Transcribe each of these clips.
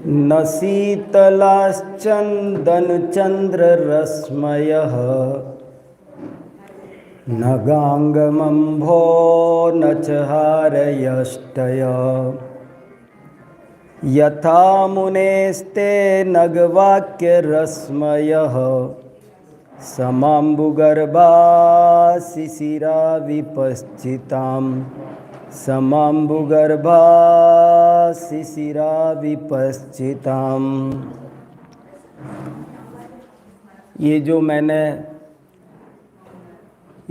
न शीतलाश्चन्दनचन्द्ररश्मयः न गाङ्गमम्भो न च हारयष्टयः यथा मुनेस्ते नगवाक्यरश्मयः समाम्बुगर्भा शिशिरा विपश्चितां समाम्बुगर्भा शिशिरा विपश्चितां। ये जो मैंने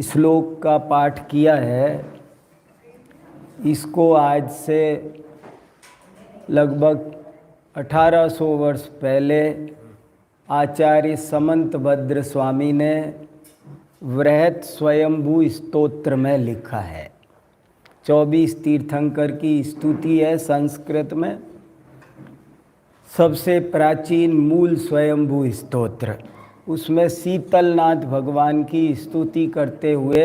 श्लोक का पाठ किया है, इसको आज से लगभग 1800 वर्ष पहले आचार्य समंतभद्र स्वामी ने वृहत स्वयंभू स्तोत्र में लिखा है। 24 तीर्थंकर की स्तुति है संस्कृत में, सबसे प्राचीन मूल स्वयंभू स्तोत्र। उसमें शीतलनाथ भगवान की स्तुति करते हुए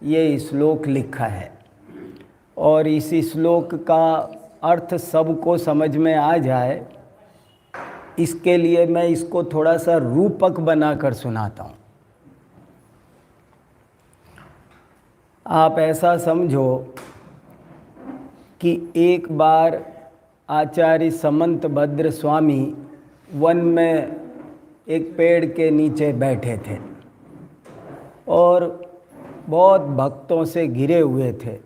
ये श्लोक लिखा है। और इस श्लोक का अर्थ सबको समझ में आ जाए, इसके लिए मैं इसको थोड़ा सा रूपक बनाकर सुनाता हूँ। आप ऐसा समझो कि एक बार आचार्य समंतभद्र स्वामी वन में एक पेड़ के नीचे बैठे थे और बहुत भक्तों से घिरे हुए थे,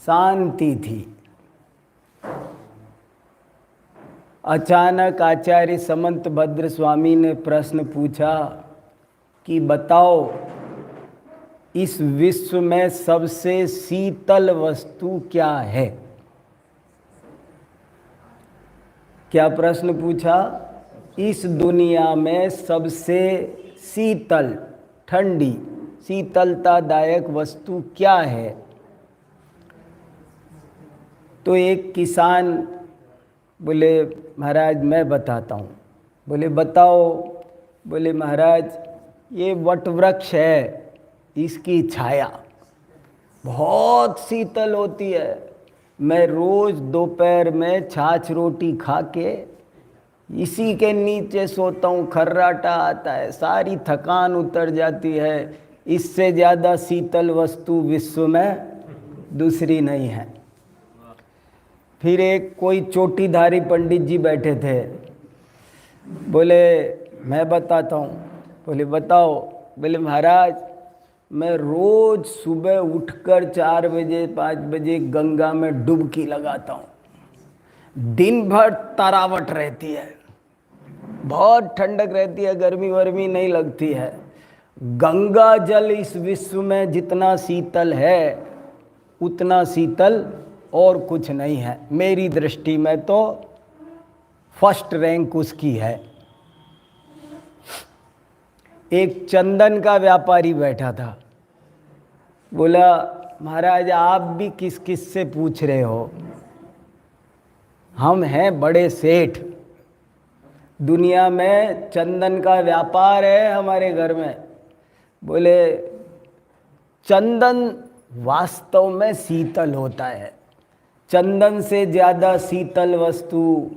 शांति थी। अचानक आचार्य समंतभद्र स्वामी ने प्रश्न पूछा कि बताओ, इस विश्व में सबसे शीतल वस्तु क्या है? क्या प्रश्न पूछा? इस दुनिया में सबसे शीतल, ठंडी, शीतलतादायक वस्तु क्या है? तो एक किसान बोले, महाराज मैं बताता हूँ। बोले बताओ। बोले महाराज, ये वट वृक्ष है, इसकी छाया बहुत शीतल होती है। मैं रोज़ दोपहर में छाछ रोटी खा के इसी के नीचे सोता हूँ, खर्राटा आता है, सारी थकान उतर जाती है। इससे ज़्यादा शीतल वस्तु विश्व में दूसरी नहीं है। फिर एक कोई चोटीधारी पंडित जी बैठे थे, बोले मैं बताता हूँ। बोले बताओ। बोले महाराज, मैं रोज़ सुबह उठकर 4 बजे 5 बजे गंगा में डुबकी लगाता हूँ। दिन भर तरावट रहती है, बहुत ठंडक रहती है, गर्मी वर्मी नहीं लगती है। गंगा जल इस विश्व में जितना शीतल है उतना शीतल और कुछ नहीं है। मेरी दृष्टि में तो फर्स्ट रैंक उसकी है। एक चंदन का व्यापारी बैठा था, बोला महाराज आप भी किस किस से पूछ रहे हो? हम हैं बड़े सेठ, दुनिया में चंदन का व्यापार है हमारे घर में। बोले चंदन वास्तव में शीतल होता है, चंदन से ज़्यादा शीतल वस्तु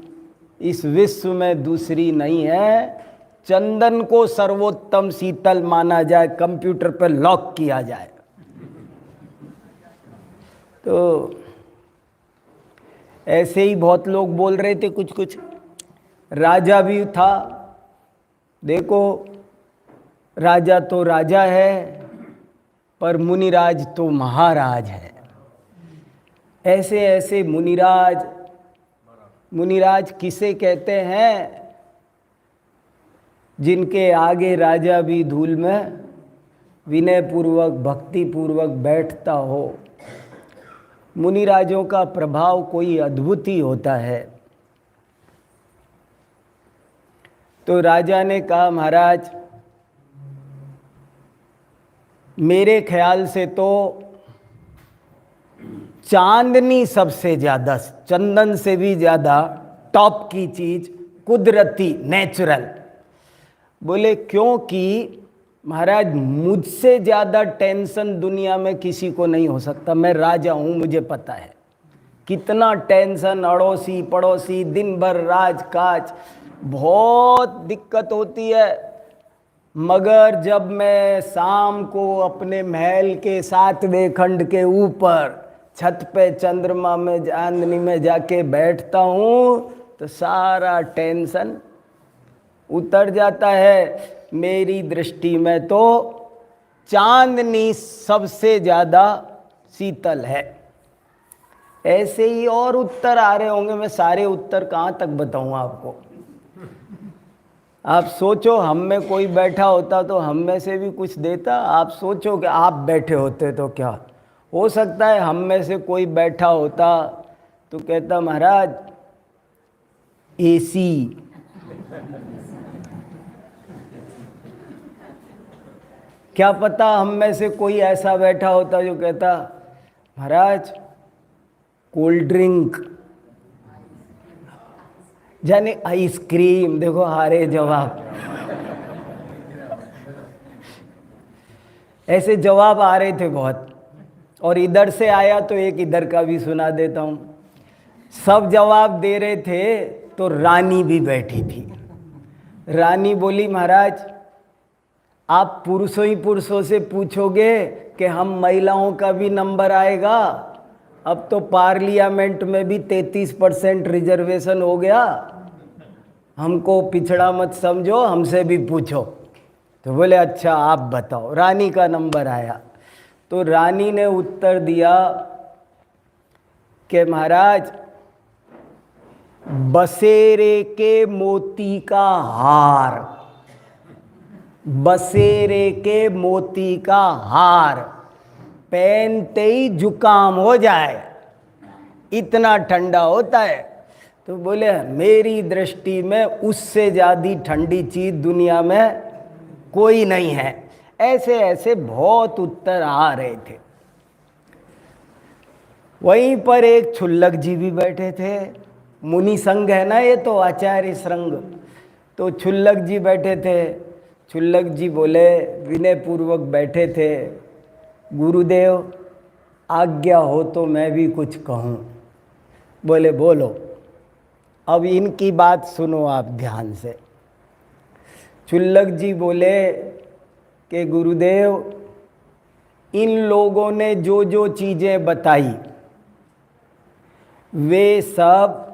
इस विश्व में दूसरी नहीं है। चंदन को सर्वोत्तम शीतल माना जाए, कंप्यूटर पर लॉक किया जाए। तो ऐसे ही बहुत लोग बोल रहे थे कुछ कुछ। राजा भी था, देखो राजा तो राजा है पर मुनिराज तो महाराज है। ऐसे ऐसे मुनिराज, मुनिराज किसे कहते हैं? जिनके आगे राजा भी धूल में विनय पूर्वक भक्ति पूर्वक बैठता हो। मुनिराजों का प्रभाव कोई अद्भुत ही होता है। तो राजा ने कहा महाराज, मेरे ख्याल से तो चांदनी सबसे ज़्यादा, चंदन से भी ज़्यादा टॉप की चीज़, कुदरती, नेचुरल। बोले क्योंकि महाराज मुझसे ज़्यादा टेंशन दुनिया में किसी को नहीं हो सकता। मैं राजा हूँ, मुझे पता है। कितना टेंशन, अड़ोसी पड़ोसी, दिन भर राजकाज, बहुत दिक्कत होती है। मगर जब मैं शाम को अपने महल के 7वें खंड के ऊपर छत पे चंद्रमा में चांदनी में जाके बैठता हूँ तो सारा टेंशन उतर जाता है। मेरी दृष्टि में तो चांदनी सबसे ज़्यादा शीतल है। ऐसे ही और उत्तर आ रहे होंगे, मैं सारे उत्तर कहाँ तक बताऊँ आपको। आप सोचो हम में कोई बैठा होता तो हम में से भी कुछ देता। आप सोचो कि आप बैठे होते तो क्या हो सकता है। हम में से कोई बैठा होता तो कहता महाराज एसी। क्या पता हम में से कोई ऐसा बैठा होता जो कहता महाराज कोल्ड ड्रिंक, यानी आइसक्रीम। देखो हारे जवाब, ऐसे जवाब आ रहे थे बहुत। और इधर से आया तो एक इधर का भी सुना देता हूँ। सब जवाब दे रहे थे तो रानी भी बैठी थी। रानी बोली महाराज आप पुरुषों ही पुरुषों से पूछोगे कि हम महिलाओं का भी नंबर आएगा। अब तो पार्लियामेंट में भी 33% रिजर्वेशन हो गया। हमको पिछड़ा मत समझो, हमसे भी पूछो। तो बोले अच्छा आप बताओ। रानी का नंबर आया तो रानी ने उत्तर दिया कि महाराज बसेरे के मोती का हार, बसेरे के मोती का हार पहनते ही जुकाम हो जाए, इतना ठंडा होता है। तो बोले मेरी दृष्टि में उससे ज़्यादा ठंडी चीज़ दुनिया में कोई नहीं है। ऐसे ऐसे बहुत उत्तर आ रहे थे। वहीं पर एक छुल्लक जी भी बैठे थे। मुनि संघ है ना ये तो, आचार्य श्रृंग। तो छुल्लक जी बैठे थे। छुल्लक जी बोले, विनय पूर्वक बैठे थे, गुरुदेव आज्ञा हो तो मैं भी कुछ कहूँ। बोले बोलो। अब इनकी बात सुनो आप ध्यान से। छुल्लक जी बोले कि गुरुदेव इन लोगों ने जो जो चीज़ें बताई वे सब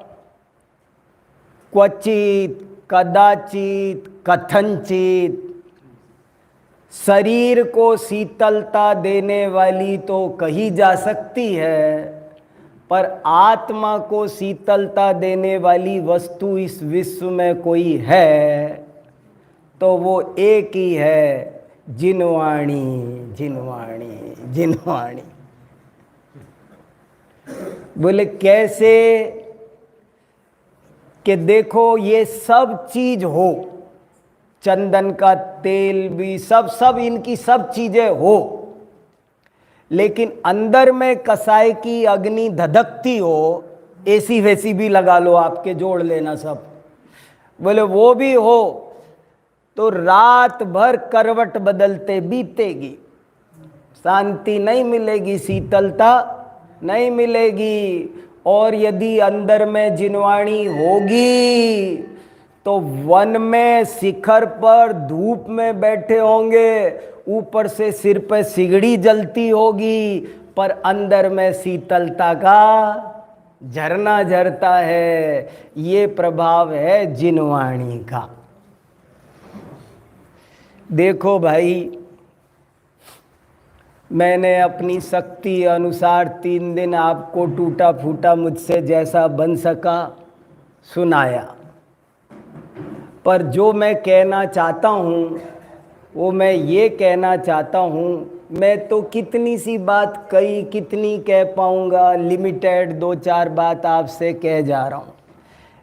क्वचित कदाचित कथनचित शरीर को शीतलता देने वाली तो कही जा सकती है, पर आत्मा को शीतलता देने वाली वस्तु इस विश्व में कोई है तो वो एक ही है, जिनवाणी जिनवाणी जिनवाणी। बोले कैसे? कि देखो ये सब चीज हो, चंदन का तेल भी, सब इनकी सब चीजें हो, लेकिन अंदर में कसाई की अग्नि धधकती हो, एसी वैसी भी लगा लो आपके, जोड़ लेना सब। बोले वो भी हो तो रात भर करवट बदलते बीतेगी, शांति नहीं मिलेगी, शीतलता नहीं मिलेगी। और यदि अंदर में जिनवाणी होगी तो वन में शिखर पर धूप में बैठे होंगे, ऊपर से सिर पे सिगड़ी जलती होगी, पर अंदर में शीतलता का झरना झरता है। ये प्रभाव है जिनवाणी का। देखो भाई, मैंने अपनी शक्ति अनुसार 3 दिन आपको टूटा फूटा मुझसे जैसा बन सका सुनाया, पर जो मैं कहना चाहता हूँ वो मैं ये कहना चाहता हूँ। मैं तो कितनी सी बात कही, कितनी कह पाऊँगा, लिमिटेड 2-4 बात आपसे कह जा रहा हूँ,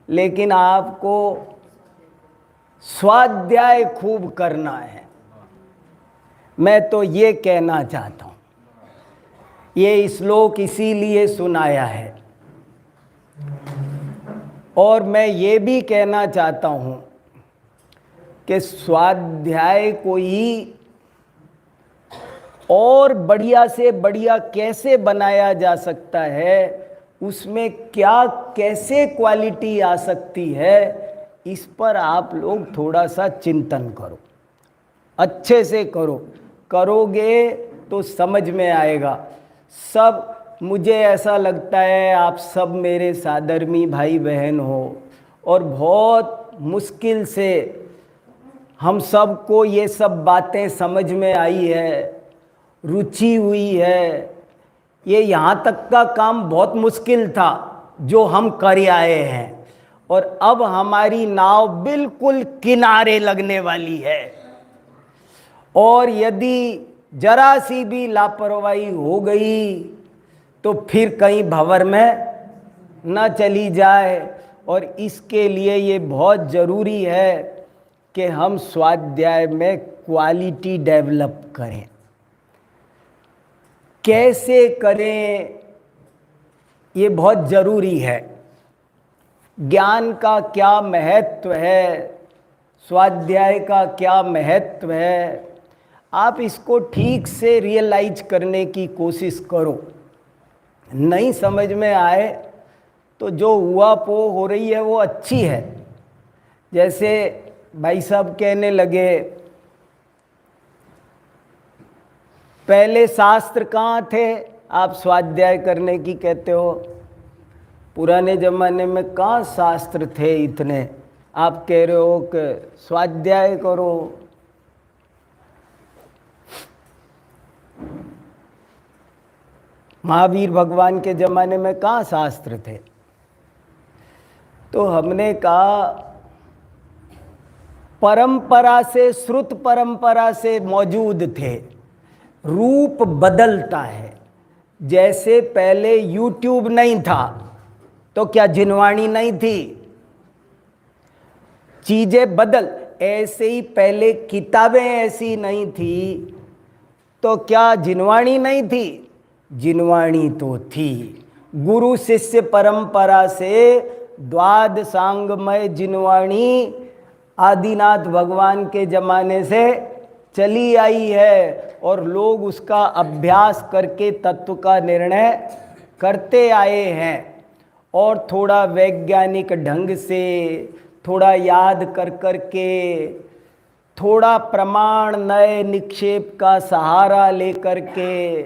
लेकिन आपको स्वाध्याय खूब करना है। मैं तो ये कहना चाहता हूँ, ये श्लोक इसीलिए सुनाया है। और मैं ये भी कहना चाहता हूँ कि स्वाध्याय को ही और बढ़िया से बढ़िया कैसे बनाया जा सकता है, उसमें क्या कैसे क्वालिटी आ सकती है, इस पर आप लोग थोड़ा सा चिंतन करो, अच्छे से करो। करोगे तो समझ में आएगा सब। मुझे ऐसा लगता है आप सब मेरे साधर्मी भाई बहन हो और बहुत मुश्किल से हम सब को ये सब बातें समझ में आई है, रुचि हुई है। ये यहाँ तक का काम बहुत मुश्किल था जो हम कर आए हैं, और अब हमारी नाव बिल्कुल किनारे लगने वाली है। और यदि जरा सी भी लापरवाही हो गई तो फिर कहीं भंवर में न चली जाए। और इसके लिए ये बहुत ज़रूरी है कि हम स्वाध्याय में क्वालिटी डेवलप करें। कैसे करें ये बहुत ज़रूरी है। ज्ञान का क्या महत्व है, स्वाध्याय का क्या महत्व है, आप इसको ठीक से रियलाइज करने की कोशिश करो। नहीं समझ में आए तो जो हुआ पो हो रही है वो अच्छी है। जैसे भाई साहब कहने लगे पहले शास्त्र कहाँ थे, आप स्वाध्याय करने की कहते हो। पुराने ज़माने में कहाँ शास्त्र थे इतने, आप कह रहे हो कि स्वाध्याय करो। महावीर भगवान के ज़माने में कहाँ शास्त्र थे। तो हमने कहा परंपरा से, श्रुत परंपरा से मौजूद थे। रूप बदलता है। जैसे पहले YouTube नहीं था तो क्या जिनवाणी नहीं थी, चीजें बदल। ऐसे ही पहले किताबें ऐसी नहीं थी तो क्या जिनवाणी नहीं थी, जिनवाणी तो थी। गुरु शिष्य परंपरा से द्वादशांगमय जिनवाणी आदिनाथ भगवान के ज़माने से चली आई है, और लोग उसका अभ्यास करके तत्व का निर्णय करते आए हैं। और थोड़ा वैज्ञानिक ढंग से, थोड़ा याद कर कर के, थोड़ा प्रमाण नए निक्षेप का सहारा लेकर के,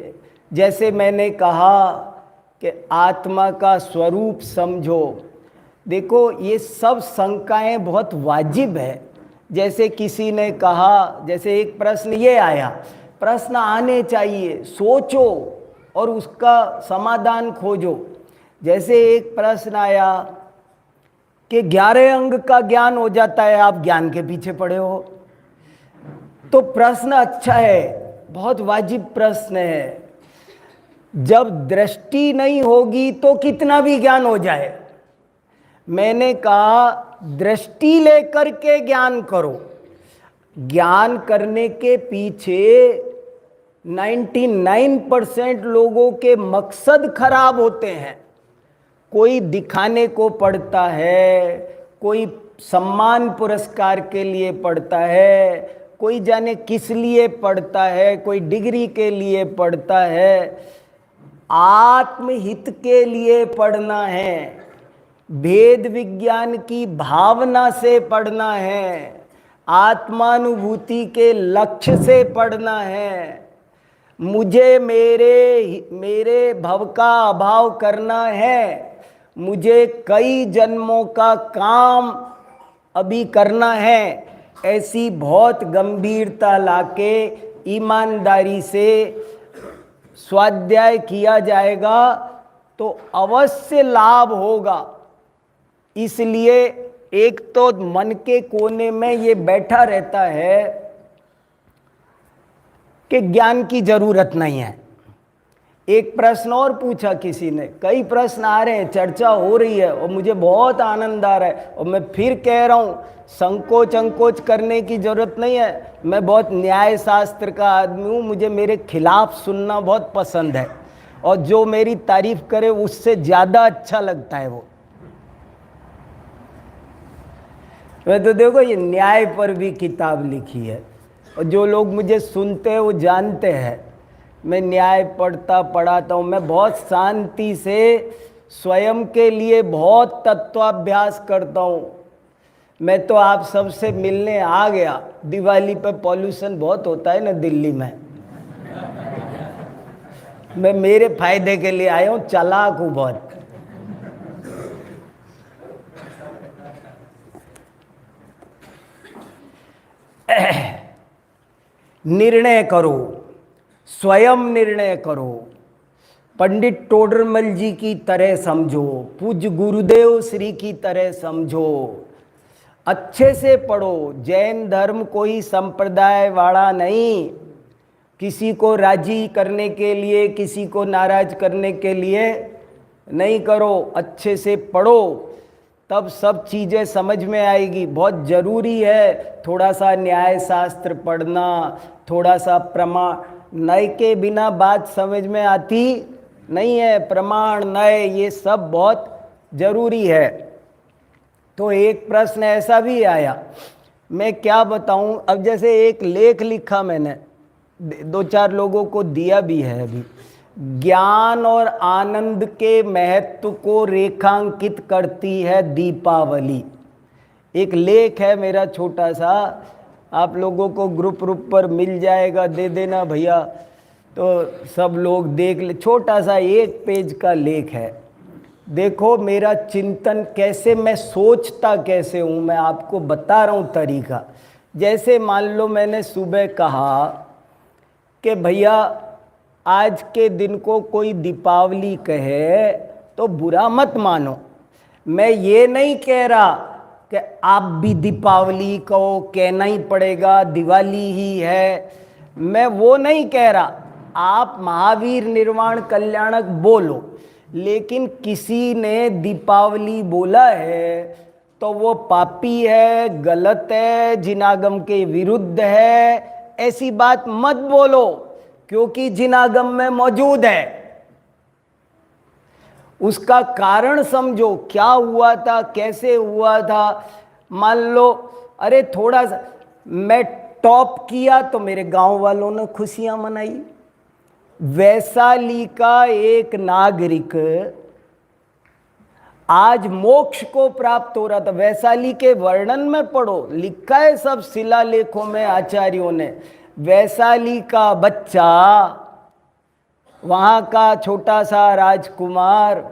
जैसे मैंने कहा कि आत्मा का स्वरूप समझो। देखो ये सब शंकाएं बहुत वाजिब है। जैसे किसी ने कहा, जैसे एक प्रश्न ये आया, प्रश्न आने चाहिए, सोचो और उसका समाधान खोजो। जैसे एक प्रश्न आया कि 11 अंग का ज्ञान हो जाता है, आप ज्ञान के पीछे पड़े हो। तो प्रश्न अच्छा है, बहुत वाजिब प्रश्न है। जब दृष्टि नहीं होगी तो कितना भी ज्ञान हो जाए। मैंने कहा दृष्टि लेकर के ज्ञान करो। ज्ञान करने के पीछे 99% लोगों के मकसद खराब होते हैं। कोई दिखाने को पढ़ता है, कोई सम्मान पुरस्कार के लिए पढ़ता है, कोई जाने किस लिए पढ़ता है, कोई डिग्री के लिए पढ़ता है। आत्महित के लिए पढ़ना है, भेद विज्ञान की भावना से पढ़ना है, आत्मानुभूति के लक्ष्य से पढ़ना है। मुझे मेरे भव का अभाव करना है, मुझे कई जन्मों का काम अभी करना है। ऐसी बहुत गंभीरता लाके ईमानदारी से स्वाध्याय किया जाएगा तो अवश्य लाभ होगा। इसलिए एक तो मन के कोने में ये बैठा रहता है कि ज्ञान की जरूरत नहीं है। एक प्रश्न और पूछा किसी ने, कई प्रश्न आ रहे हैं, चर्चा हो रही है और मुझे बहुत आनंद आ रहा है। और मैं फिर कह रहा हूँ, संकोच करने की जरूरत नहीं है। मैं बहुत न्याय शास्त्र का आदमी हूँ, मुझे मेरे खिलाफ सुनना बहुत पसंद है, और जो मेरी तारीफ करे उससे ज़्यादा अच्छा लगता है वो। मैं तो देखो ये न्याय पर भी किताब लिखी है, और जो लोग मुझे सुनते हैं वो जानते हैं मैं न्याय पढ़ता पढ़ाता हूँ। मैं बहुत शांति से स्वयं के लिए बहुत तत्वाभ्यास करता हूँ। मैं तो आप सबसे मिलने आ गया। दिवाली पे पॉल्यूशन बहुत होता है ना दिल्ली में, मैं मेरे फायदे के लिए आया हूँ, चालाक हूँ बहुत। निर्णय करो, स्वयं निर्णय करो। पंडित टोडरमल जी की तरह समझो, पूज्य गुरुदेव श्री की तरह समझो, अच्छे से पढ़ो। जैन धर्म कोई संप्रदाय वाला नहीं, किसी को राजी करने के लिए, किसी को नाराज करने के लिए नहीं करो। अच्छे से पढ़ो, तब सब चीज़ें समझ में आएगी। बहुत ज़रूरी है थोड़ा सा न्याय शास्त्र पढ़ना, थोड़ा सा प्रमाण। नय के बिना बात समझ में आती नहीं है। प्रमाण, नय, ये सब बहुत ज़रूरी है। तो एक प्रश्न ऐसा भी आया, मैं क्या बताऊं। अब जैसे एक लेख लिखा मैंने, 2-4 लोगों को दिया भी है अभी, ज्ञान और आनंद के महत्व को रेखांकित करती है दीपावली। एक लेख है मेरा छोटा सा, आप लोगों को ग्रुप पर मिल जाएगा, दे देना भैया, तो सब लोग देख ले। छोटा सा 1 पेज का लेख है। देखो मेरा चिंतन कैसे, मैं सोचता कैसे हूँ, मैं आपको बता रहा हूँ तरीका। जैसे मान लो मैंने सुबह कहा कि भैया आज के दिन को कोई दीपावली कहे तो बुरा मत मानो। मैं ये नहीं कह रहा कि आप भी दीपावली कहो, कहना ही पड़ेगा, दिवाली ही है, मैं वो नहीं कह रहा। आप महावीर निर्वाण कल्याणक बोलो, लेकिन किसी ने दीपावली बोला है तो वो पापी है, गलत है, जिनागम के विरुद्ध है, ऐसी बात मत बोलो, क्योंकि जिनागम में मौजूद है। उसका कारण समझो, क्या हुआ था, कैसे हुआ था। मान लो अरे थोड़ा सा मैं टॉप किया तो मेरे गांव वालों ने खुशियां मनाई। वैशाली का एक नागरिक आज मोक्ष को प्राप्त हो रहा था। वैशाली के वर्णन में पढ़ो, लिखा है सब शिलालेखों में आचार्यों ने। वैशाली का बच्चा, वहाँ का छोटा सा राजकुमार,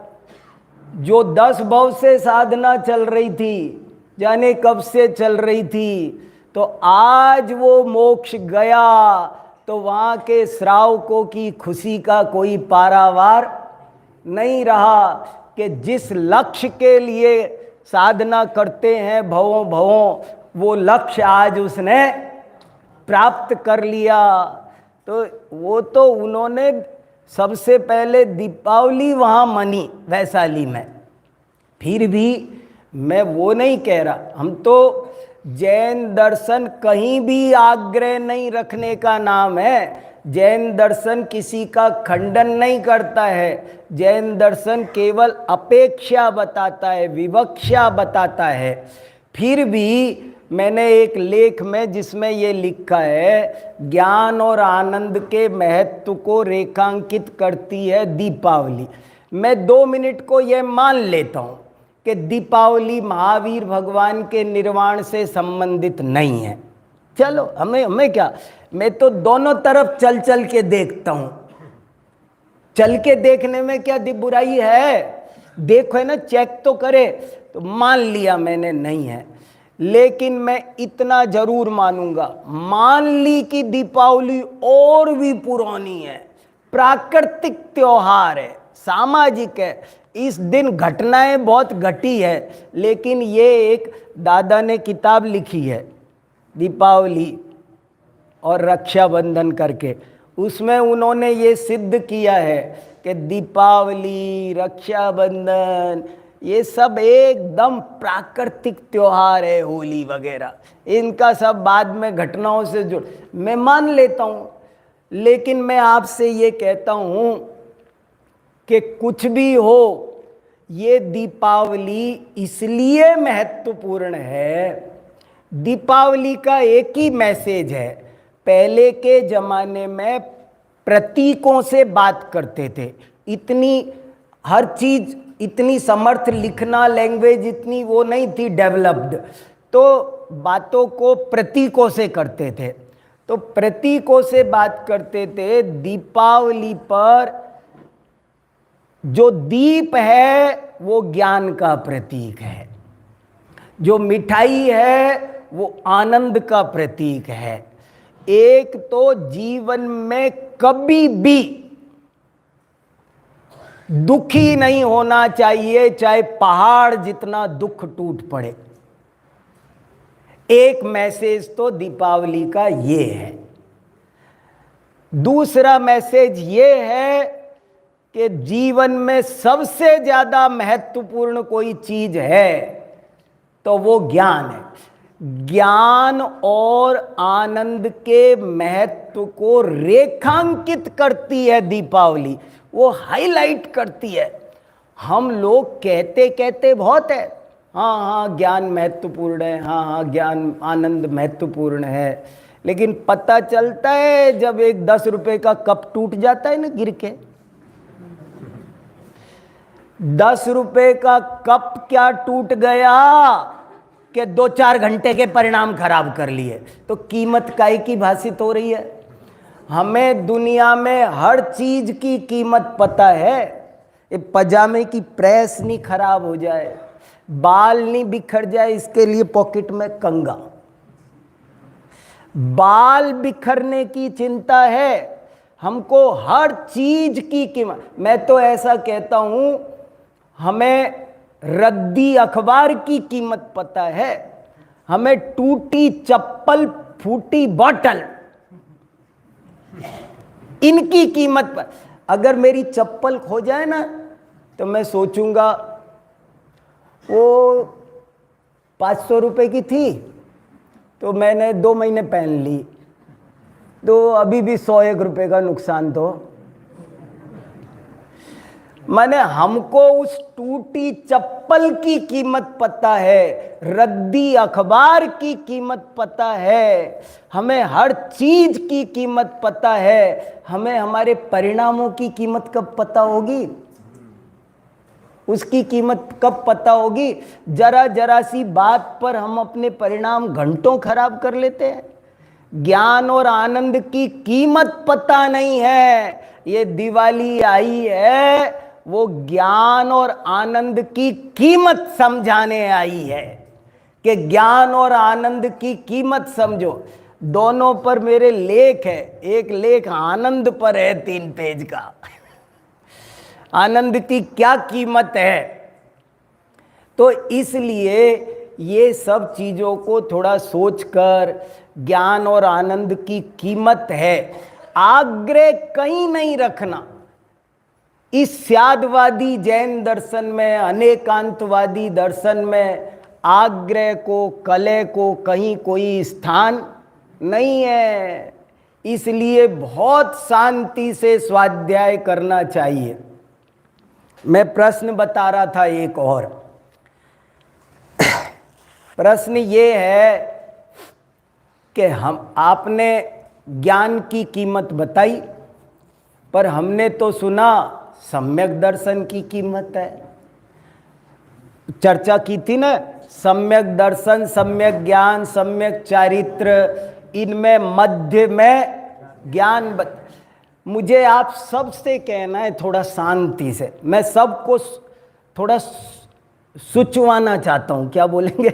जो 10 भव से साधना चल रही थी, जाने कब से चल रही थी, तो आज वो मोक्ष गया तो वहाँ के श्रावकों की खुशी का कोई पारावार नहीं रहा कि जिस लक्ष्य के लिए साधना करते हैं भवों भवों, वो लक्ष्य आज उसने प्राप्त कर लिया। तो वो तो उन्होंने सबसे पहले दीपावली वहाँ मनी वैशाली में। फिर भी मैं वो नहीं कह रहा, हम तो जैन दर्शन कहीं भी आग्रह नहीं रखने का नाम है। जैन दर्शन किसी का खंडन नहीं करता है। जैन दर्शन केवल अपेक्षा बताता है, विवक्षा बताता है। फिर भी मैंने एक लेख में जिसमें ये लिखा है, ज्ञान और आनंद के महत्व को रेखांकित करती है दीपावली। मैं 2 मिनट को ये मान लेता हूँ कि दीपावली महावीर भगवान के निर्वाण से संबंधित नहीं है। चलो हमें क्या, मैं तो दोनों तरफ चल चल के देखता हूँ। चल के देखने में क्या बुराई है, देखो है ना, चेक तो करे। तो मान लिया मैंने नहीं है, लेकिन मैं इतना जरूर मानूंगा, मान ली कि दीपावली और भी पुरानी है, प्राकृतिक त्योहार है, सामाजिक है। इस दिन घटनाएं बहुत घटी है, लेकिन ये एक दादा ने किताब लिखी है दीपावली और रक्षाबंधन करके, उसमें उन्होंने ये सिद्ध किया है कि दीपावली, रक्षाबंधन, ये सब एकदम प्राकृतिक त्योहार है। होली वगैरह इनका सब बाद में घटनाओं से जुड़, मैं मान लेता हूँ। लेकिन मैं आपसे ये कहता हूँ कि कुछ भी हो, ये दीपावली इसलिए महत्वपूर्ण है। दीपावली का एक ही मैसेज है। पहले के ज़माने में प्रतीकों से बात करते थे, इतनी हर चीज़ इतनी समर्थ लिखना लैंग्वेज इतनी वो नहीं थी डेवलप्ड, तो बातों को प्रतीकों से करते थे। तो प्रतीकों से बात करते थे। दीपावली पर जो दीप है वो ज्ञान का प्रतीक है, जो मिठाई है वो आनंद का प्रतीक है। एक तो जीवन में कभी भी दुखी नहीं होना चाहिए, चाहे पहाड़ जितना दुख टूट पड़े। एक मैसेज तो दीपावली का ये है। दूसरा मैसेज ये है कि जीवन में सबसे ज्यादा महत्वपूर्ण कोई चीज है तो वो ज्ञान है। ज्ञान और आनंद के महत्व को रेखांकित करती है दीपावली, वो हाईलाइट करती है। हम लोग कहते कहते बहुत है, हाँ हाँ ज्ञान महत्वपूर्ण है, हाँ हाँ ज्ञान आनंद महत्वपूर्ण है, लेकिन पता चलता है जब एक 10 रुपए का कप टूट जाता है ना गिर के, 10 रुपए का कप क्या टूट गया कि 2-4 घंटे के परिणाम खराब कर लिए, तो कीमत काहे की भाषित हो रही है। हमें दुनिया में हर चीज की कीमत पता है। ये पजामे की प्रेस नहीं खराब हो जाए, बाल नहीं बिखर जाए, इसके लिए पॉकेट में कंगा। बाल बिखरने की चिंता है, हमको हर चीज की कीमत। मैं तो ऐसा कहता हूं, हमें रद्दी अखबार की कीमत पता है, हमें टूटी चप्पल फूटी बोतल इनकी कीमत पर। अगर मेरी चप्पल खो जाए ना तो मैं सोचूंगा वो 500 रुपए की थी तो मैंने 2 महीने पहन ली, तो अभी भी 101 रुपए का नुकसान। तो माने हमको उस टूटी चप्पल की कीमत पता है, रद्दी अखबार की कीमत पता है, हमें हर चीज की कीमत पता है। हमें हमारे परिणामों की कीमत कब पता होगी, उसकी कीमत कब पता होगी। जरा जरा सी बात पर हम अपने परिणाम घंटों खराब कर लेते हैं। ज्ञान और आनंद की कीमत पता नहीं है। ये दिवाली आई है वो ज्ञान और आनंद की कीमत समझाने आई है कि ज्ञान और आनंद की कीमत समझो। दोनों पर मेरे लेख है, एक लेख आनंद पर है 3 पेज का। आनंद की क्या कीमत है। तो इसलिए ये सब चीजों को थोड़ा सोचकर, ज्ञान और आनंद की कीमत है, आग्रह कहीं नहीं रखना। इस स्यादवादी जैन दर्शन में, अनेकांतवादी दर्शन में आग्रह को, कलह को कहीं कोई स्थान नहीं है। इसलिए बहुत शांति से स्वाध्याय करना चाहिए। मैं प्रश्न बता रहा था एक और। प्रश्न ये है कि आपने ज्ञान की कीमत बताई, पर हमने तो सुना सम्यक दर्शन की कीमत है। चर्चा की थी ना, सम्यक दर्शन, सम्यक ज्ञान, सम्यक चारित्र, इनमें मध्य में ज्ञान। मुझे आप सबसे कहना है थोड़ा शांति से, मैं सबको थोड़ा सुचवाना चाहता हूं। क्या बोलेंगे?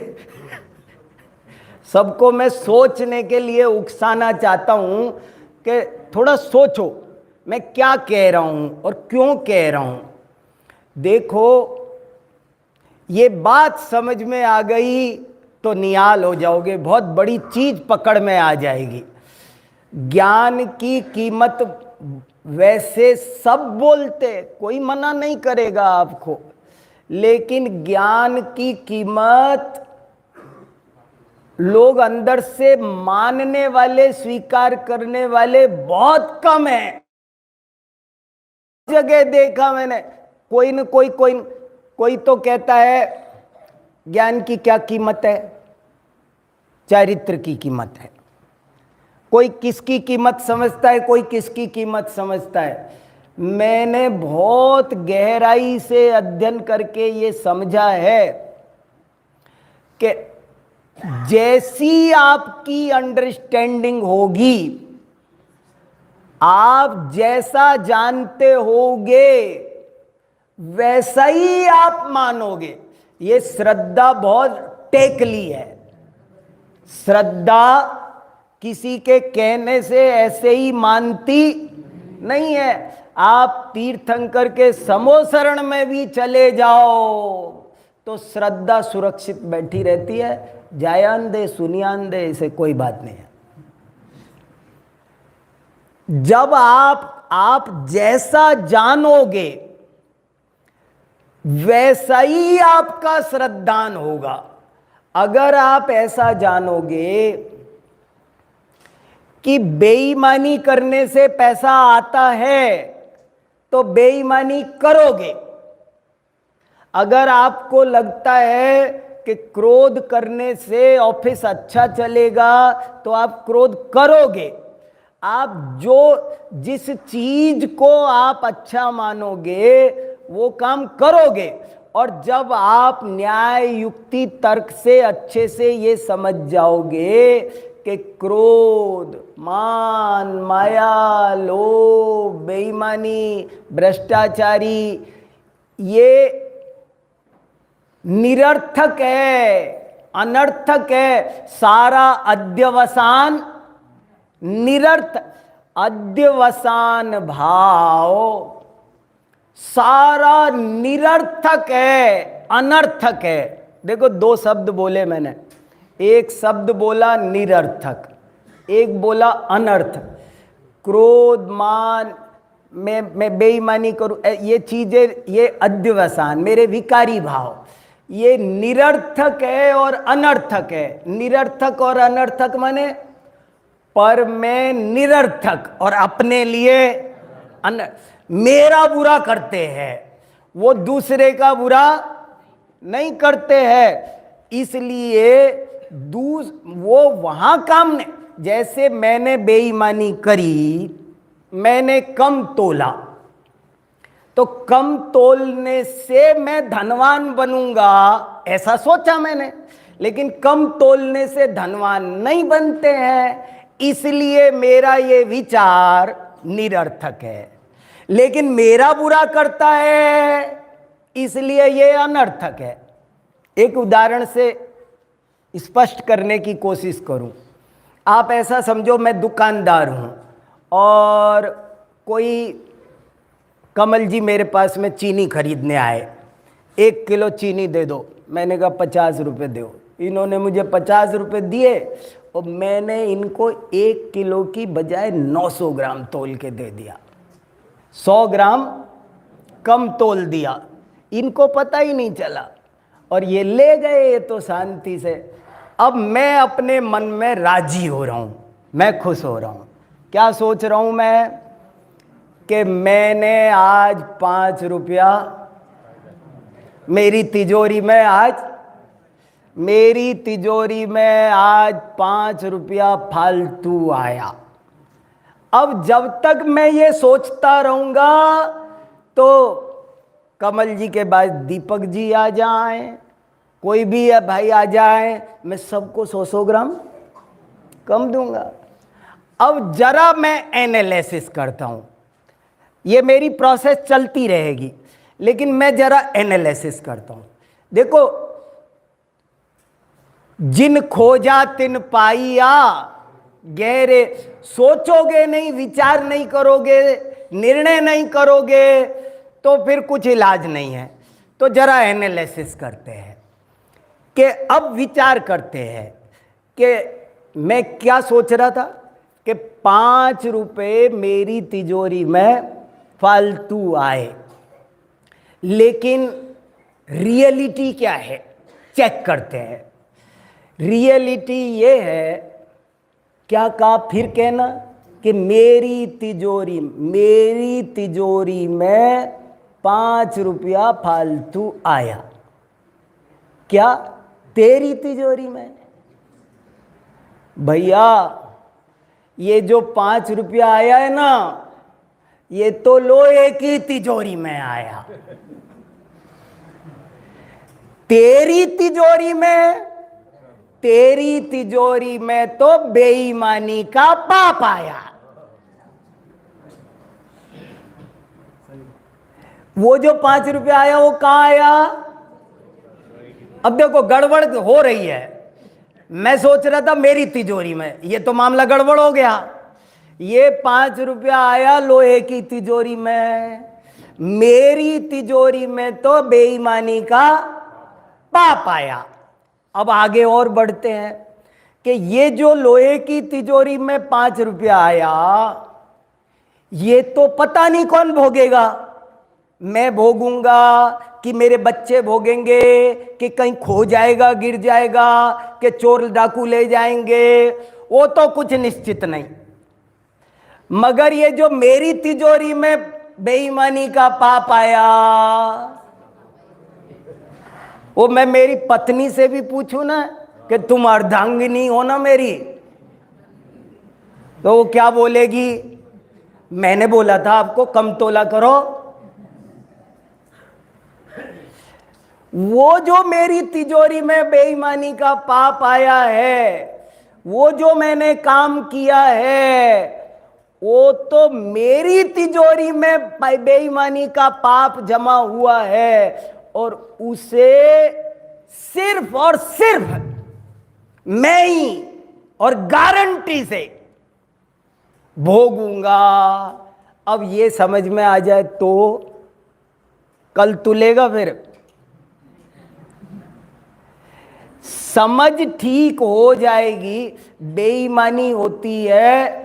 सबको मैं सोचने के लिए उकसाना चाहता हूं कि थोड़ा सोचो मैं क्या कह रहा हूं और क्यों कह रहा हूं। देखो, ये बात समझ में आ गई तो निहाल हो जाओगे, बहुत बड़ी चीज पकड़ में आ जाएगी। ज्ञान की कीमत वैसे सब बोलते, कोई मना नहीं करेगा आपको, लेकिन ज्ञान की कीमत लोग अंदर से मानने वाले, स्वीकार करने वाले बहुत कम है। जगह देखा मैंने, कोई न कोई तो कहता है ज्ञान की क्या कीमत है, चारित्र की कीमत है। कोई किसकी कीमत समझता है, कोई किसकी कीमत समझता है। मैंने बहुत गहराई से अध्ययन करके ये समझा है कि जैसी आपकी अंडरस्टैंडिंग होगी, आप जैसा जानते होगे वैसा ही आप मानोगे। ये श्रद्धा बहुत टेकली है। श्रद्धा किसी के कहने से ऐसे ही मानती नहीं है। आप तीर्थंकर के समोसरण में भी चले जाओ तो श्रद्धा सुरक्षित बैठी रहती है। जायान दे सुनियान दे, इसे कोई बात नहीं है। जब आप जैसा जानोगे वैसा ही आपका श्रद्धान होगा। अगर आप ऐसा जानोगे कि बेईमानी करने से पैसा आता है तो बेईमानी करोगे। अगर आपको लगता है कि क्रोध करने से ऑफिस अच्छा चलेगा तो आप क्रोध करोगे। आप जिस चीज को आप अच्छा मानोगे वो काम करोगे। और जब आप न्याय युक्ति तर्क से अच्छे से ये समझ जाओगे कि क्रोध, मान, माया, लोभ, बेईमानी, भ्रष्टाचारी ये निरर्थक है, अनर्थक है, सारा अध्यवसान निरर्थक। अध्यवसान भाव सारा निरर्थक है, अनर्थक है। देखो, दो शब्द बोले मैंने। एक शब्द बोला निरर्थक, एक बोला अनर्थक। क्रोध, मान, मैं बेईमानी करूं, ये चीजें, ये अध्यवसान, मेरे विकारी भाव, ये निरर्थक है और अनर्थक है। निरर्थक और अनर्थक माने पर मैं निरर्थक और अपने लिए मेरा बुरा करते हैं, वो दूसरे का बुरा नहीं करते हैं। इसलिए वो वहां काम नहीं। जैसे मैंने बेईमानी करी, मैंने कम तोला, तो कम तोलने से मैं धनवान बनूंगा ऐसा सोचा मैंने। लेकिन कम तोलने से धनवान नहीं बनते हैं, इसलिए मेरा ये विचार निरर्थक है। लेकिन मेरा बुरा करता है इसलिए ये अनर्थक है। एक उदाहरण से स्पष्ट करने की कोशिश करूं। आप ऐसा समझो, मैं दुकानदार हूं और कोई कमल जी मेरे पास में चीनी खरीदने आए। 1 किलो चीनी दे दो। मैंने कहा 50 रुपये दो। इन्होंने मुझे 50 रुपये दिए और मैंने इनको 1 किलो की बजाय 900 ग्राम तोल के दे दिया। 100 ग्राम कम तोल दिया, इनको पता ही नहीं चला और ये ले गए तो शांति से। अब मैं अपने मन में राजी हो रहा हूँ, मैं खुश हो रहा हूँ। क्या सोच रहा हूँ मैं कि मैंने आज 5 रुपया मेरी तिजोरी में आज 5 रुपया फालतू आया। अब जब तक मैं ये सोचता रहूंगा तो कमल जी के बाद दीपक जी आ जाए, कोई भी भाई आ जाए, मैं सबको 100 ग्राम कम दूंगा। अब जरा मैं एनालिसिस करता हूं, ये मेरी प्रोसेस चलती रहेगी, लेकिन मैं जरा एनालिसिस करता हूं। देखो, जिन खोजा तिन पाइया, गहरे सोचोगे नहीं, विचार नहीं करोगे, निर्णय नहीं करोगे तो फिर कुछ इलाज नहीं है। तो जरा एनालिसिस करते हैं कि अब विचार करते हैं कि मैं क्या सोच रहा था कि 5 रुपये मेरी तिजोरी में फालतू आए, लेकिन रियलिटी क्या है चेक करते हैं। रियलिटी ये है, क्या कहा फिर कहना, कि मेरी तिजोरी में 5 रुपया फालतू आया। क्या तेरी तिजोरी में? भैया, ये जो 5 रुपया आया है ना, ये तो लोहे की तिजोरी में आया। तेरी तिजोरी में तो बेईमानी का पाप आया। वो जो 5 रुपया आया वो कहाँ आया? अब देखो गड़बड़ हो रही है। मैं सोच रहा था मेरी तिजोरी में, ये तो मामला गड़बड़ हो गया। ये 5 रुपया आया लोहे की तिजोरी में, मेरी तिजोरी में तो बेईमानी का पाप आया। अब आगे और बढ़ते हैं कि ये जो लोहे की तिजोरी में 5 रुपया आया, ये तो पता नहीं कौन भोगेगा। मैं भोगूंगा कि मेरे बच्चे भोगेंगे, कि कहीं खो जाएगा, गिर जाएगा, कि चोर डाकू ले जाएंगे, वो तो कुछ निश्चित नहीं। मगर ये जो मेरी तिजोरी में बेईमानी का पाप आया, वो मैं मेरी पत्नी से भी पूछूं ना कि तुम अर्धांगिनी हो ना मेरी, तो वो क्या बोलेगी? मैंने बोला था आपको कम तोला करो। वो जो मेरी तिजोरी में बेईमानी का पाप आया है, वो जो मैंने काम किया है, वो तो मेरी तिजोरी में बेईमानी का पाप जमा हुआ है, और उसे सिर्फ और सिर्फ मैं ही और गारंटी से भोगूंगा। अब ये समझ में आ जाए तो कल तुलेगा। फिर समझ ठीक हो जाएगी। बेईमानी होती है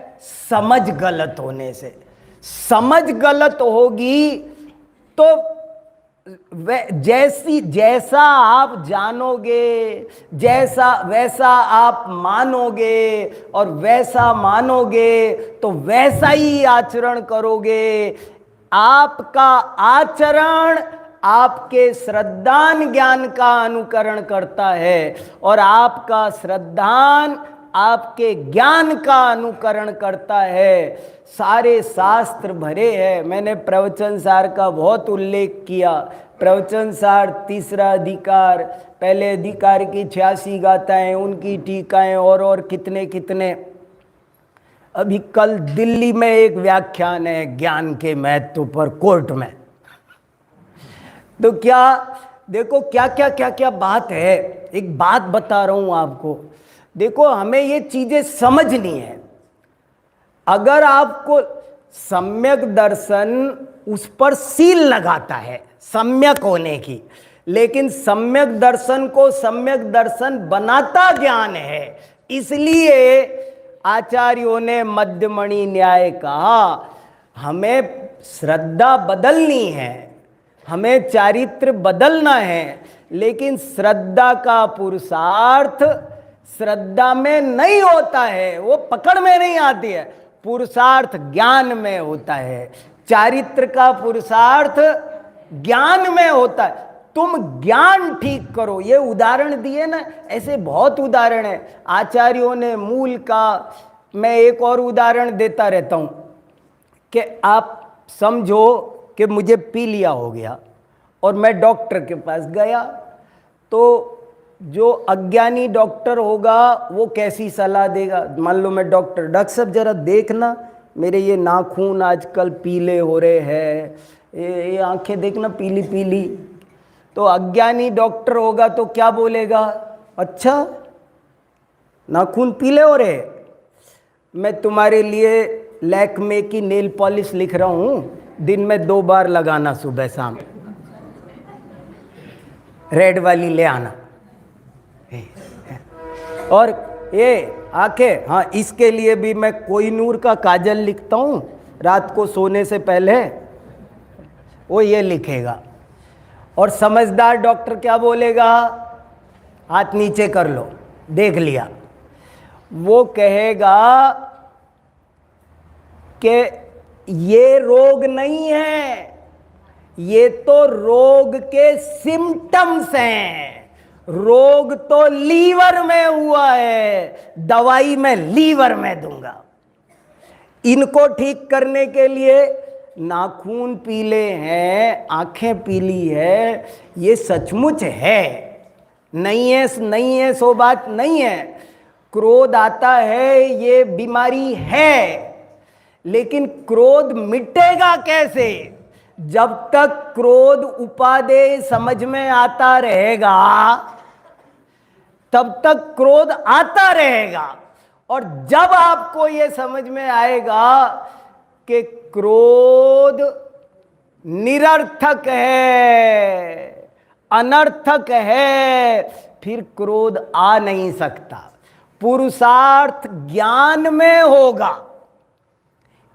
समझ गलत होने से। समझ गलत होगी तो जैसा आप जानोगे, जैसा वैसा आप मानोगे, और वैसा मानोगे तो वैसा ही आचरण करोगे। आपका आचरण आपके श्रद्धान ज्ञान का अनुकरण करता है, और आपका श्रद्धान आपके ज्ञान का अनुकरण करता है। सारे शास्त्र भरे हैं। मैंने प्रवचन सार का बहुत उल्लेख किया। प्रवचन सार, तीसरा अधिकार, पहले अधिकार की 86 गाथाएं, उनकी टीकाएं, और कितने कितने। अभी कल दिल्ली में एक व्याख्यान है ज्ञान के महत्व पर, कोर्ट में। तो क्या देखो क्या क्या क्या क्या बात है। एक बात बता रहा हूं आपको। देखो हमें ये चीजें समझनी है। अगर आपको सम्यक दर्शन उस पर सील लगाता है सम्यक होने की, लेकिन सम्यक दर्शन को सम्यक दर्शन बनाता ज्ञान है। इसलिए आचार्यों ने मध्यमणि न्याय कहा, हमें श्रद्धा बदलनी है, हमें चारित्र बदलना है, लेकिन श्रद्धा का पुरुषार्थ श्रद्धा में नहीं होता है, वो पकड़ में नहीं आती है। पुरुषार्थ ज्ञान में होता है। चारित्र का पुरुषार्थ ज्ञान में होता है। तुम ज्ञान ठीक करो। ये उदाहरण दिए ना, ऐसे बहुत उदाहरण है आचार्यों ने मूल का। मैं एक और उदाहरण देता रहता हूं कि आप समझो कि मुझे पीलिया हो गया और मैं डॉक्टर के पास गया, तो जो अज्ञानी डॉक्टर होगा वो कैसी सलाह देगा? मान लो मैं डॉक्टर साहब जरा देखना मेरे ये नाखून आजकल पीले हो रहे हैं, ये आंखें देखना पीली पीली। तो अज्ञानी डॉक्टर होगा तो क्या बोलेगा? अच्छा नाखून पीले हो रहे, मैं तुम्हारे लिए लैक्मे की नेल पॉलिश लिख रहा हूँ, दिन में 2 बार लगाना, सुबह शाम, रेड वाली ले आना। और ये आंखें, हाँ इसके लिए भी मैं कोहिनूर का काजल लिखता हूँ रात को सोने से पहले, वो ये लिखेगा। और समझदार डॉक्टर क्या बोलेगा? हाथ नीचे कर लो, देख लिया। वो कहेगा कि ये रोग नहीं है, ये तो रोग के सिम्टम्स हैं। रोग तो लीवर में हुआ है, दवाई मैं लीवर में दूंगा। इनको ठीक करने के लिए नाखून पीले हैं, आंखें पीली है, ये सचमुच है। नहीं है सो बात नहीं है। क्रोध आता है, ये बीमारी है। लेकिन क्रोध मिटेगा कैसे? जब तक क्रोध उपादेय समझ में आता रहेगा तब तक क्रोध आता रहेगा। और जब आपको ये समझ में आएगा कि क्रोध निरर्थक है, अनर्थक है, फिर क्रोध आ नहीं सकता। पुरुषार्थ ज्ञान में होगा।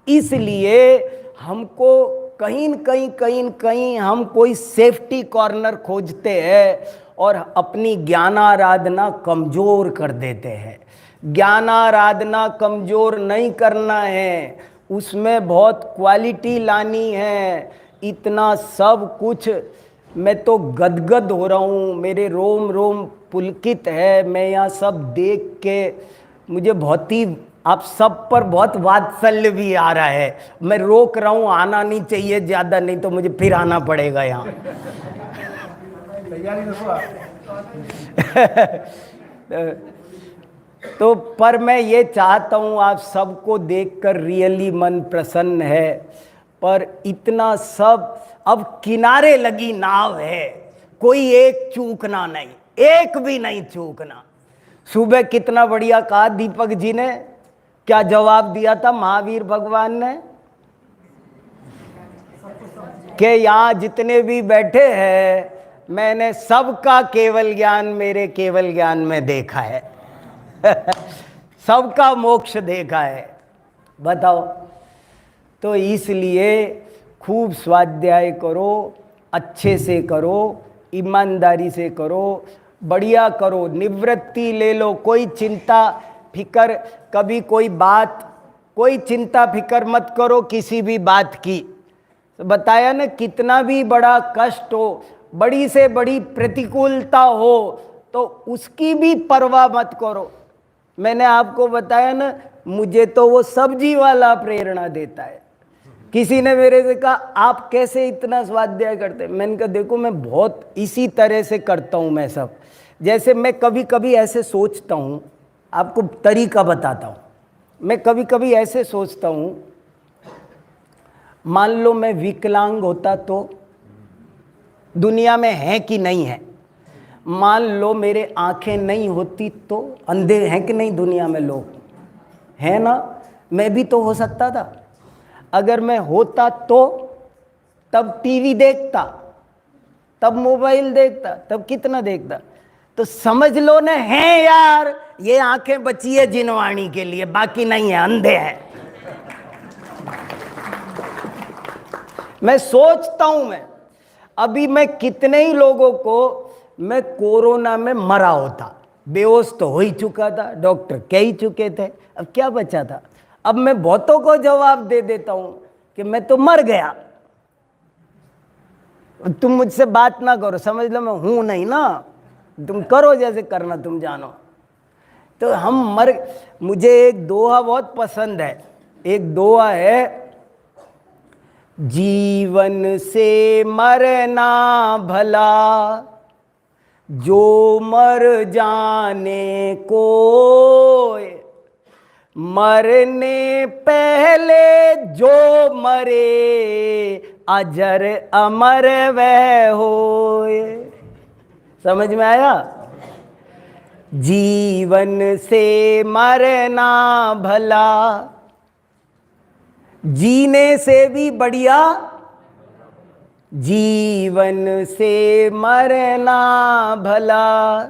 इसलिए हमको कहीं न कहीं हम कोई सेफ्टी कॉर्नर खोजते हैं और अपनी ज्ञानाराधना कमजोर कर देते हैं। ज्ञानाराधना कमजोर नहीं करना है, उसमें बहुत क्वालिटी लानी है। इतना सब कुछ, मैं तो गदगद हो रहा हूँ, मेरे रोम रोम पुलकित है। मैं यहाँ सब देख के मुझे बहुत ही, आप सब पर बहुत वात्सल्य भी आ रहा है। मैं रोक रहा हूँ, आना नहीं चाहिए ज़्यादा, नहीं तो मुझे फिर आना पड़ेगा यहाँ। तो पर मैं ये चाहता हूँ, आप सबको देखकर रियली मन प्रसन्न है। पर इतना सब, अब किनारे लगी नाव है, कोई एक चूकना नहीं, एक भी नहीं चूकना। सुबह कितना बढ़िया कहा दीपक जी ने, क्या जवाब दिया था महावीर भगवान ने कि यहाँ जितने भी बैठे हैं, मैंने सबका केवल ज्ञान मेरे केवल ज्ञान में देखा है। सबका मोक्ष देखा है। बताओ। तो इसलिए खूब स्वाध्याय करो, अच्छे से करो, ईमानदारी से करो, बढ़िया करो, निवृत्ति ले लो। कोई चिंता फिकर, कभी कोई बात, कोई चिंता फिकर मत करो किसी भी बात की। तो बताया ना, कितना भी बड़ा कष्ट हो, बड़ी से बड़ी प्रतिकूलता हो, तो उसकी भी परवाह मत करो। मैंने आपको बताया ना, मुझे तो वो सब्जी वाला प्रेरणा देता है। किसी ने मेरे से कहा आप कैसे इतना स्वाध्याय करते? मैंने कहा देखो, मैं बहुत इसी तरह से करता हूँ। मैं सब, जैसे मैं कभी कभी ऐसे सोचता हूँ, आपको तरीका बताता हूँ। मैं कभी कभी ऐसे सोचता हूँ, मान लो मैं विकलांग होता तो दुनिया में है कि नहीं है? मान लो मेरे आंखें नहीं होती तो अंधे हैं कि नहीं दुनिया में लोग? है ना? मैं भी तो हो सकता था। अगर मैं होता तो तब टीवी देखता, तब मोबाइल देखता, तब कितना देखता। तो समझ लो ना, है यार, ये आंखें बची है जिनवाणी के लिए, बाकी नहीं है, अंधे हैं। मैं सोचता हूं, मैं अभी मैं कितने ही लोगों को, मैं कोरोना में मरा होता, बेहोश तो हो ही चुका था, डॉक्टर कह ही चुके थे, अब क्या बचा था? अब मैं बहुतों को जवाब दे देता हूं कि मैं तो मर गया। तुम मुझसे बात ना करो, समझ लो मैं हूं नहीं ना, तुम करो जैसे करना तुम जानो। तो हम मर, मुझे एक दोहा बहुत पसंद है। एक दोहा है, जीवन से मरना भला, जो मर जाने को, मरने पहले जो मरे, अजर अमर वह होए। समझ में आया? जीवन से मरना भला, जीने से भी बढ़िया, जीवन से मरना भला,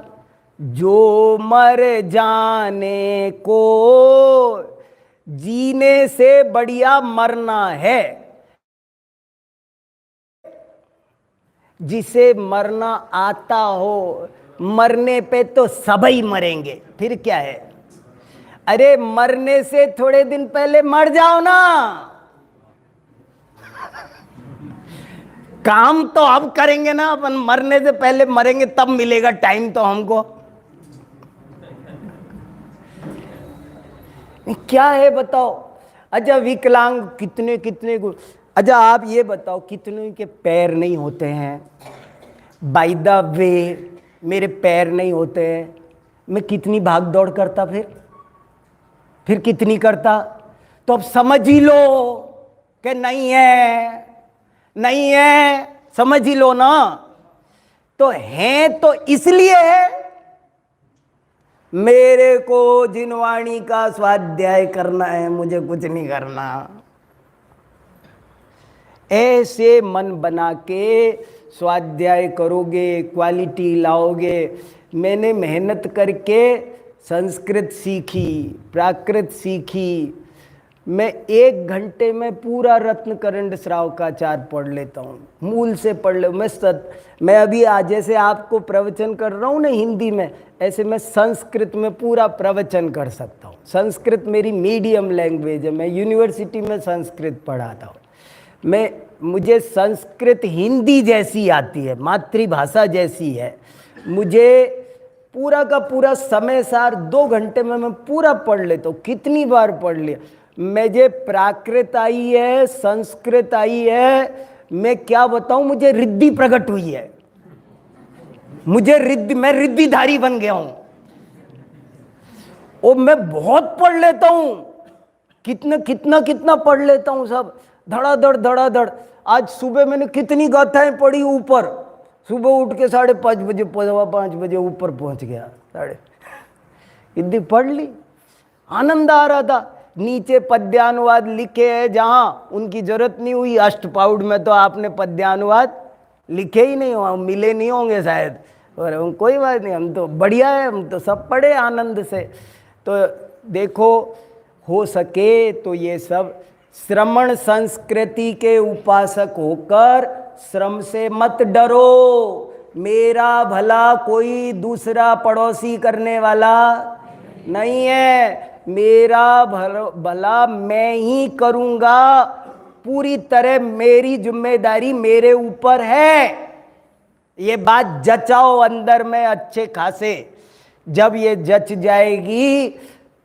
जो मर जाने को, जीने से बढ़िया मरना है। जिसे मरना आता हो, मरने पे तो सभी मरेंगे, फिर क्या है? अरे मरने से थोड़े दिन पहले मर जाओ ना। काम तो अब करेंगे ना अपन, मरने से पहले मरेंगे तब मिलेगा टाइम तो हमको। क्या है बताओ? अच्छा विकलांग कितने कितने अच्छा आप ये बताओ कितने के पैर नहीं होते हैं? बाय द वे मेरे पैर नहीं होते हैं, मैं कितनी भाग दौड़ करता फिर कितनी करता? तो अब समझ ही लो कि नहीं है, नहीं है, समझ ही लो ना। तो है तो इसलिए है, मेरे को जिनवाणी का स्वाध्याय करना है, मुझे कुछ नहीं करना। ऐसे मन बना के स्वाध्याय करोगे, क्वालिटी लाओगे। मैंने मेहनत करके संस्कृत सीखी, प्राकृत सीखी। मैं 1 घंटे में पूरा रत्नकरंड श्रावकाचार पढ़ लेता हूँ, मूल से पढ़ ले। मैं अभी आज जैसे आपको प्रवचन कर रहा हूँ ना हिंदी में, ऐसे मैं संस्कृत में पूरा प्रवचन कर सकता हूँ। संस्कृत मेरी मीडियम लैंग्वेज है, मैं यूनिवर्सिटी में संस्कृत पढ़ाता हूँ। मुझे संस्कृत हिंदी जैसी आती है, मातृभाषा जैसी है। मुझे पूरा का पूरा समय सार 2 घंटे में मैं पूरा पढ़ लेता हूँ। कितनी बार पढ़ लिया। मुझे प्राकृत आई है, संस्कृत आई है। मैं क्या बताऊं, मुझे रिद्धि प्रकट हुई है। मैं रिद्धिधारी बन गया हूं। और मैं बहुत पढ़ लेता हूं, कितना पढ़ लेता हूं, सब धड़ाधड़। आज सुबह मैंने कितनी गाथाएं पढ़ी ऊपर। सुबह उठ के 5:30 बजे 5:15 बजे ऊपर पहुंच गया। इतनी पढ़ ली, आनंद आ रहा था। नीचे पद्यानुवाद लिखे हैं, जहां उनकी जरूरत नहीं हुई। अष्टपाउड में तो आपने पद्यानुवाद लिखे ही नहीं हो, मिले नहीं होंगे शायद। और कोई बात नहीं, हम तो बढ़िया है, हम तो सब पढ़े आनंद से। तो देखो, हो सके तो ये सब श्रमण संस्कृति के उपासक होकर श्रम से मत डरो। मेरा भला कोई दूसरा पड़ोसी करने वाला नहीं है, मेरा भला मैं ही करूंगा। पूरी तरह मेरी जिम्मेदारी मेरे ऊपर है। ये बात जचाओ अंदर में अच्छे खासे। जब ये जच जाएगी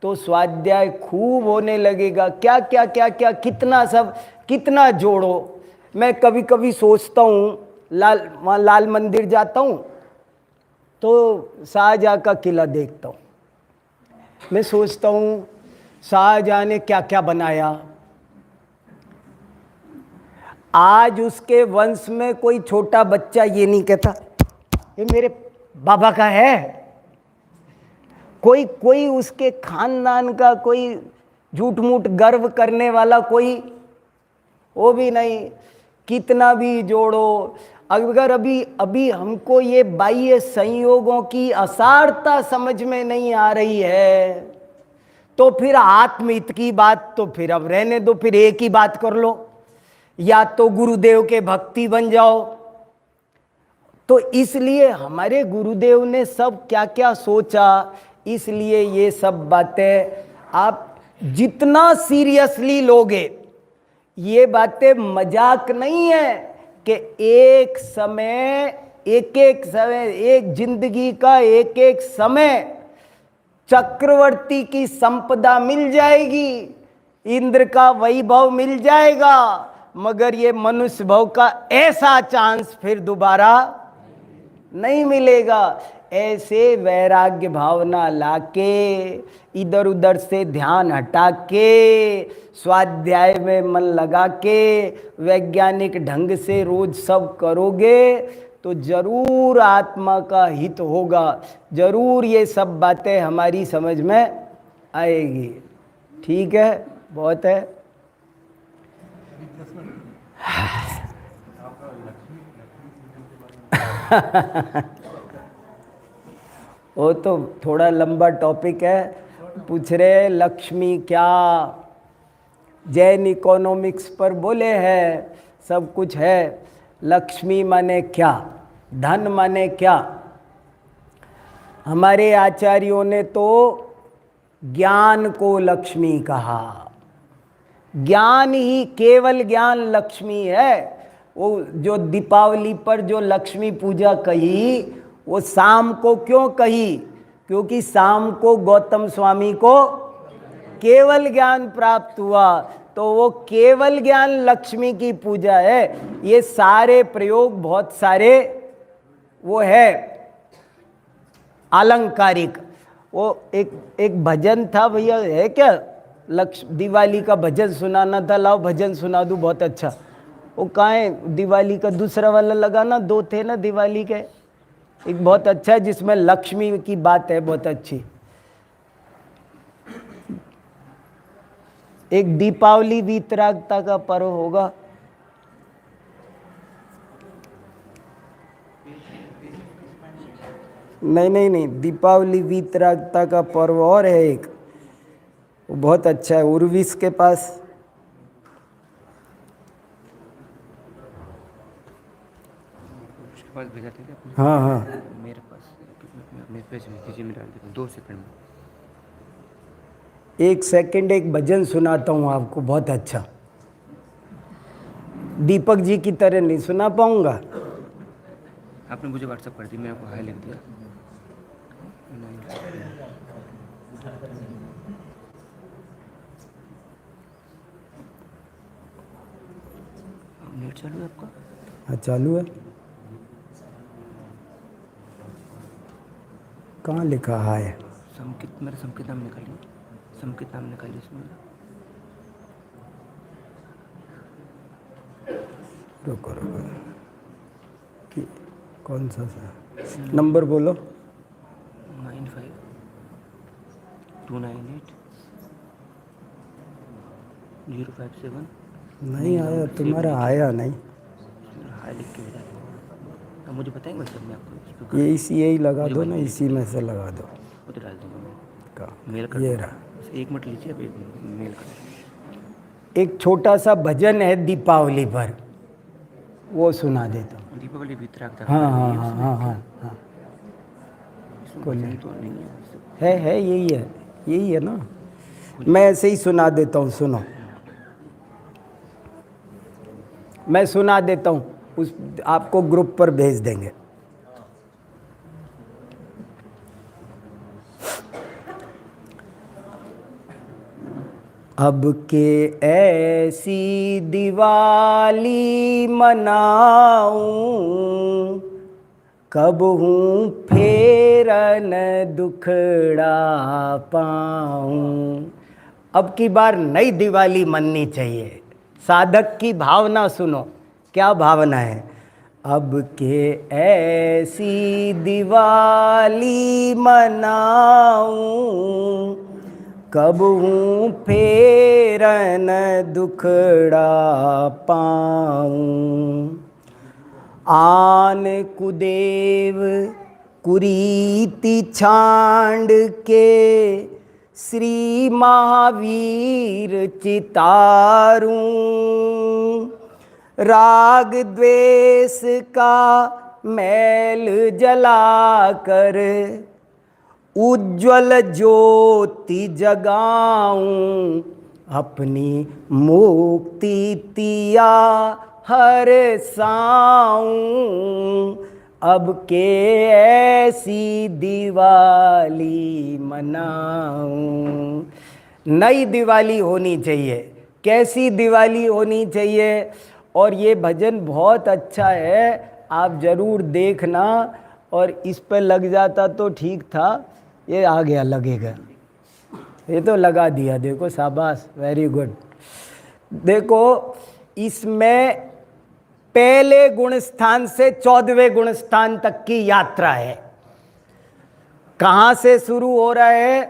तो स्वाध्याय खूब होने लगेगा। क्या क्या क्या क्या कितना जोड़ो। मैं कभी कभी सोचता हूँ, वहाँ लाल मंदिर जाता हूँ तो शाहजहाँ का किला देखता हूँ। मैं सोचता हूँ शाहजहाँ ने क्या क्या बनाया। आज उसके वंश में कोई छोटा बच्चा ये नहीं कहता ये मेरे बाबा का है। कोई उसके खानदान का कोई झूठ मूठ गर्व करने वाला कोई वो भी नहीं। कितना भी जोड़ो, अगर अभी हमको ये बाह्य संयोगों की असारता समझ में नहीं आ रही है तो फिर आत्महित की बात तो फिर अब रहने दो। फिर एक ही बात कर लो, या तो गुरुदेव के भक्ति बन जाओ। तो इसलिए हमारे गुरुदेव ने सब क्या क्या सोचा, इसलिए ये सब बातें आप जितना सीरियसली लोगे, ये बातें मजाक नहीं है कि एक जिंदगी का एक समय चक्रवर्ती की संपदा मिल जाएगी, इंद्र का वैभव मिल जाएगा, मगर ये मनुष्य भव का ऐसा चांस फिर दोबारा नहीं मिलेगा। ऐसे वैराग्य भावना लाके, इधर उधर से ध्यान हटा के, स्वाध्याय में मन लगा के, वैज्ञानिक ढंग से रोज सब करोगे तो जरूर आत्मा का हित होगा। जरूर ये सब बातें हमारी समझ में आएगी। ठीक है, बहुत है। वो तो थोड़ा लंबा टॉपिक है। पूछ रहे लक्ष्मी क्या, जैन इकोनॉमिक्स पर बोले हैं, सब कुछ है। लक्ष्मी माने क्या, धन माने क्या। हमारे आचार्यों ने तो ज्ञान को लक्ष्मी कहा। ज्ञान ही, केवल ज्ञान लक्ष्मी है। वो जो दीपावली पर जो लक्ष्मी पूजा कही, वो शाम को क्यों कही? क्योंकि शाम को गौतम स्वामी को केवल ज्ञान प्राप्त हुआ। तो तो वो केवल ज्ञान लक्ष्मी की पूजा है। ये सारे प्रयोग बहुत सारे वो है अलंकारिक। वो एक भजन था भैया, है क्या? दिवाली का भजन सुनाना था, लाओ भजन सुना दूं, बहुत अच्छा। वो कहाँ है दिवाली का दूसरा वाला लगाना, दो थे ना दिवाली के। एक बहुत अच्छा है जिसमें लक्ष्मी की बात है, बहुत अच्छी। एक दीपावली वीतरागता का पर्व होगा। नहीं, दीपावली वीतरागता का पर्व और है एक, वो बहुत अच्छा है, उर्विस के पास। भेजा था क्या? हाँ मेरे पास भेज दीजिए, मैं डाल देता हूँ 2 सेकंड में। 1 सेकंड, एक भजन सुनाता हूँ आपको, बहुत अच्छा। दीपक जी की तरह नहीं सुना पाऊंगा। आपने मुझे व्हाट्सअप कर दी, मैं आपको हाई लिख दिया। नेट चालू है आपका? हाँ चालू है। कहाँ लिखा है? संकित, मेरा संकित नाम निकालिए, संकित नाम निकालिए इसमें। रुको कि कौन सा नंबर बोलो? 95298057। नहीं आया तुम्हारा, आया नहीं। हाई लिख के भेजा। अब मुझे बताएंगे मतलब मैं आपको ये यही लगा दो ना, इसी में से लगा दो। वो तो डाल दूंगा मैं। का मेल कर ये दूंगा। रहा। बस 1 मिनट लीजिए, अब मेल कर। एक छोटा सा भजन है दीपावली पर, वो सुना देता हूँ। दीपावली वीतरागता। हाँ। भजन तो नहीं है यही है ना। मैं ऐसे ही सुना देता हूँ, सुनो। मैं सुना देता हूँ, उस आपको ग्रुप पर भेज देंगे। अब के ऐसी दिवाली मनाऊं, कब हूँ फेर न दुखड़ा पाऊं। अब की बार नई दिवाली मननी चाहिए। साधक की भावना सुनो, क्या भावना है? अब के ऐसी दिवाली मनाऊं, कब हूँ फेर न दुखड़ा पाऊं। आन कुदेव कुरीति छांड के, श्री महावीर चितारूं। राग द्वेष का मैल जलाकर, उज्ज्वल ज्योति जगाऊं। अपनी मुक्ति तिया हर साऊं। अब के ऐसी दिवाली मनाऊं। नई दिवाली होनी चाहिए। कैसी दिवाली होनी चाहिए? और ये भजन बहुत अच्छा है, आप जरूर देखना। और इस पे लग जाता तो ठीक था, ये आ गया, लगेगा। ये तो लगा दिया, देखो, शाबाश, वेरी गुड। देखो इसमें पहले गुण स्थान से 14वें गुण स्थान तक की यात्रा है। कहां से शुरू हो रहा है?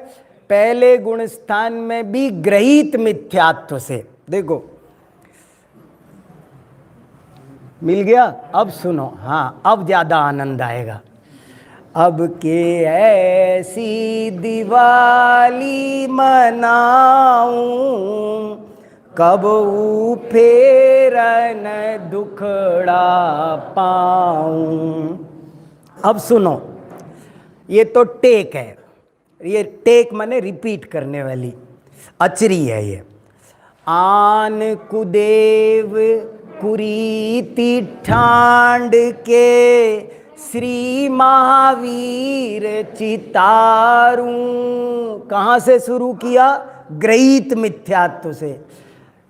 पहले गुण स्थान में भी ग्रहित मिथ्यात्व से। देखो मिल गया। अब सुनो, हाँ अब ज्यादा आनंद आएगा। अब के ऐसी दिवाली मनाऊं, कब फेर न दुखड़ा पाऊं। अब सुनो, ये तो टेक है, ये टेक माने रिपीट करने वाली अचरी है ये। आन कुदेव कुरीति ठांड के, श्री महावीर चितारूं। कहाँ से शुरू किया? ग्रहित मिथ्यात्व से।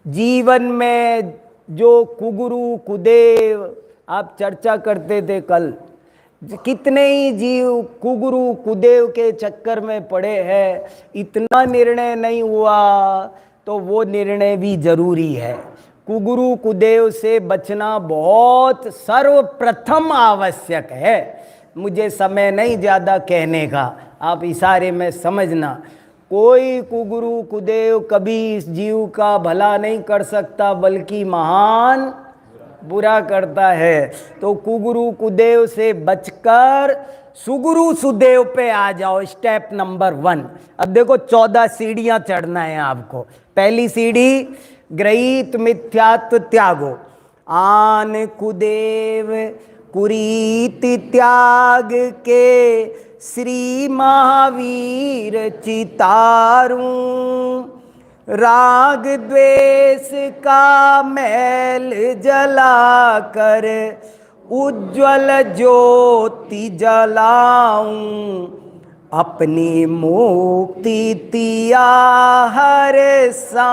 जीवन में जो कुगुरु कुदेव आप चर्चा करते थे कल, कितने ही जीव कुगुरु कुदेव के चक्कर में पड़े हैं, इतना निर्णय नहीं हुआ तो वो निर्णय भी जरूरी है। कुगुरु कुदेव से बचना बहुत सर्वप्रथम आवश्यक है। मुझे समय नहीं ज़्यादा कहने का, आप इशारे में समझना। कोई कुगुरु कुदेव कभी इस जीव का भला नहीं कर सकता, बल्कि महान बुरा करता है। तो कुगुरु कुदेव से बचकर सुगुरु सुदेव पे आ जाओ, स्टेप नंबर 1। अब देखो 14 सीढ़ियां चढ़ना है आपको। पहली सीढ़ी, गृहीत मिथ्यात्व त्यागो। आन कुदेव कुरीत त्याग के श्री महावीर चितारूं। राग द्वेष का मैल जला कर उज्ज्वल ज्योति जलाऊं। अपनी मुक्ति तिया हरसाऊं।